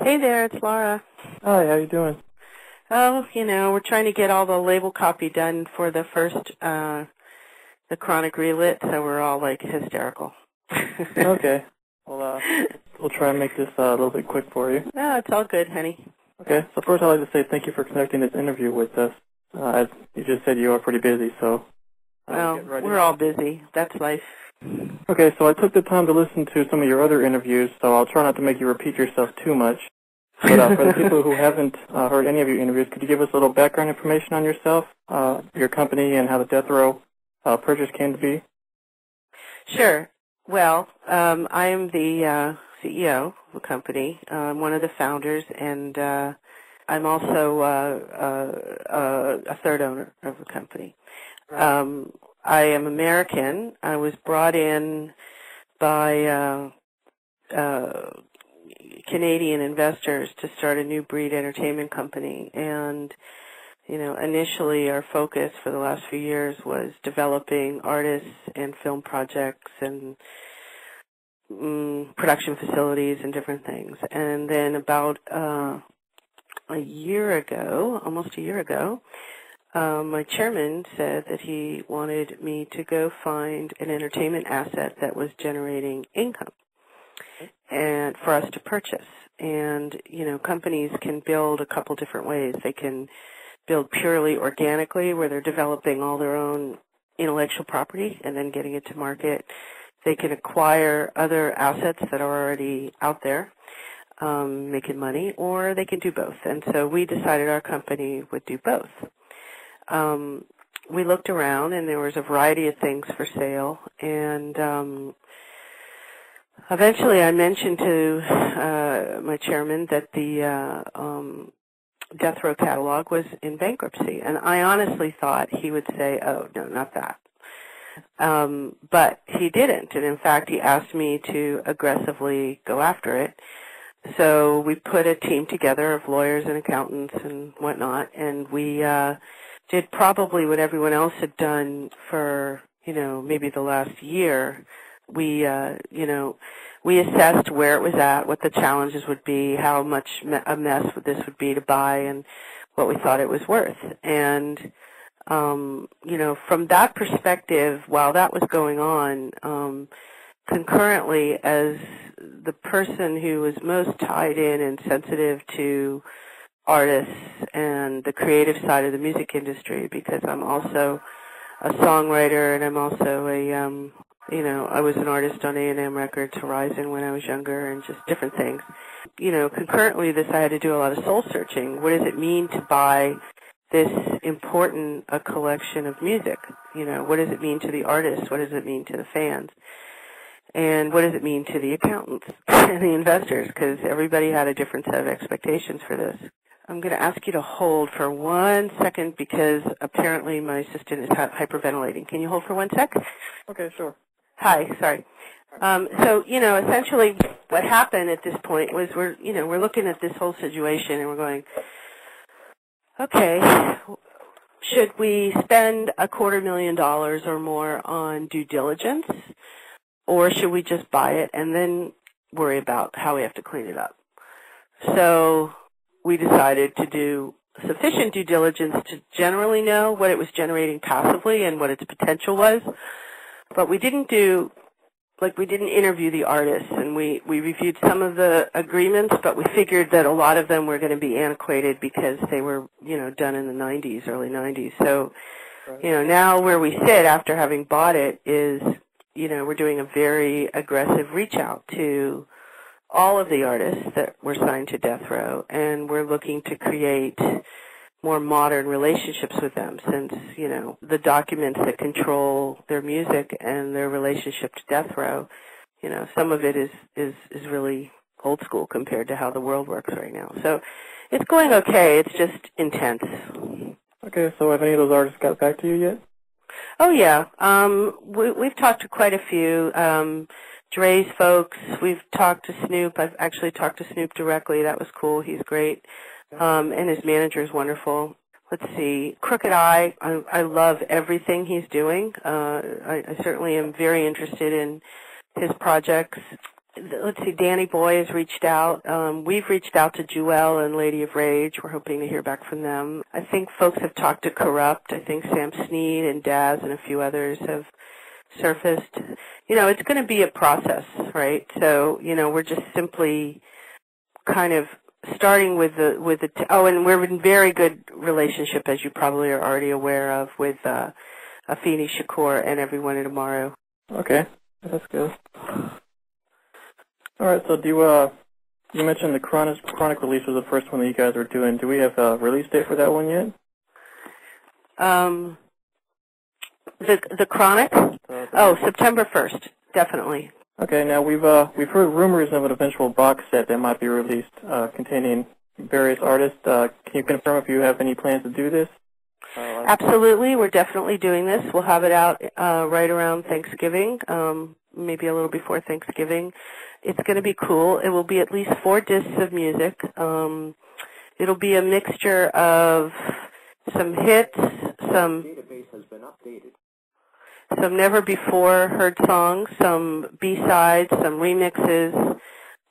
Hey there, it's Lara. Hi, how you doing? Oh, we're trying to get all the label copy done for the first, the Chronic Relit, so we're all, like, hysterical. Okay. Well, we'll try and make this a little bit quick for you. No, it's all good, honey. Okay, so first I'd like to say thank you for conducting this interview with us. As you just said, you are pretty busy, so... Well, we're all busy. That's life. Okay, so I took the time to listen to some of your other interviews, so I'll try not to make you repeat yourself too much. But for the people who haven't heard any of your interviews, could you give us a little background information on yourself, your company, and how the DeathRow purchase came to be? Sure. Well, I am the CEO of the company. I'm one of the founders, and I'm also a third owner of the company. I am American. I was brought in by Canadian investors to start a new breed entertainment company, and initially our focus for the last few years was developing artists and film projects and production facilities and different things. And then about a year ago, almost a year ago, my chairman said that he wanted me to go find an entertainment asset that was generating income and for us to purchase. And, companies can build a couple different ways. They can build purely organically, where they're developing all their own intellectual property and then getting it to market. They can acquire other assets that are already out there, making money, or they can do both. And so we decided our company would do both. We looked around, and there was a variety of things for sale, and eventually I mentioned to my chairman that the DeathRow catalog was in bankruptcy, and I honestly thought he would say, oh, no, not that. But he didn't, and in fact he asked me to aggressively go after it. So we put a team together of lawyers and accountants and whatnot, and we did probably what everyone else had done for, maybe the last year. We, we assessed where it was at, what the challenges would be, how much a mess this would be to buy, and what we thought it was worth. And, from that perspective, while that was going on, concurrently, as the person who was most tied in and sensitive to artists and the creative side of the music industry, because I'm also a songwriter and I'm also I was an artist on A&M Records, Horizon when I was younger, and just different things. Concurrently this, I had to do a lot of soul searching. What does it mean to buy this important a collection of music? What does it mean to the artists? What does it mean to the fans? And what does it mean to the accountants and the investors? Because everybody had a different set of expectations for this. I'm going to ask you to hold for 1 second because apparently my assistant is hyperventilating. Can you hold for 1 sec? Okay, sure. Hi, sorry. So, essentially what happened at this point was we're looking at this whole situation and we're going, okay, should we spend $250,000 or more on due diligence, or should we just buy it and then worry about how we have to clean it up? So we decided to do sufficient due diligence to generally know what it was generating passively and what its potential was. But we didn't interview the artists, and we reviewed some of the agreements, but we figured that a lot of them were going to be antiquated because they were, done in the 90s, early 90s. So, now where we sit after having bought it is, we're doing a very aggressive reach out to all of the artists that were signed to DeathRow, and we're looking to create more modern relationships with them, since, the documents that control their music and their relationship to DeathRow, some of it is really old school compared to how the world works right now. So it's going okay. It's just intense. Okay, so have any of those artists got back to you yet? Oh, yeah. We've talked to quite a few. Dre's folks, we've talked to Snoop. I've actually talked to Snoop directly. That was cool. He's great. And his manager is wonderful. Let's see. Crooked Eye, I love everything he's doing. I certainly am very interested in his projects. let's see, Danny Boy has reached out. We've reached out to Jewel and Lady of Rage. We're hoping to hear back from them. I think folks have talked to Corrupt. I think Sam Sneed and Daz and a few others have surfaced. You know, it's going to be a process, right? So, you know, we're just simply kind of starting with and we're in very good relationship, as you probably are already aware of, with Afeni Shakur and everyone at Tomorrow. Okay, that's good. All right, so you mentioned the Chronic release was the first one that you guys were doing. Do we have a release date for that one yet? The Chronic? September 1st, definitely. Okay, now we've heard rumors of an eventual box set that might be released containing various artists. Can you confirm if you have any plans to do this? Absolutely, we're definitely doing this. We'll have it out right around Thanksgiving, maybe a little before Thanksgiving. It's going to be cool. It will be at least 4 discs of music. It'll be a mixture of some hits, some never-before-heard songs, some B-sides, some remixes,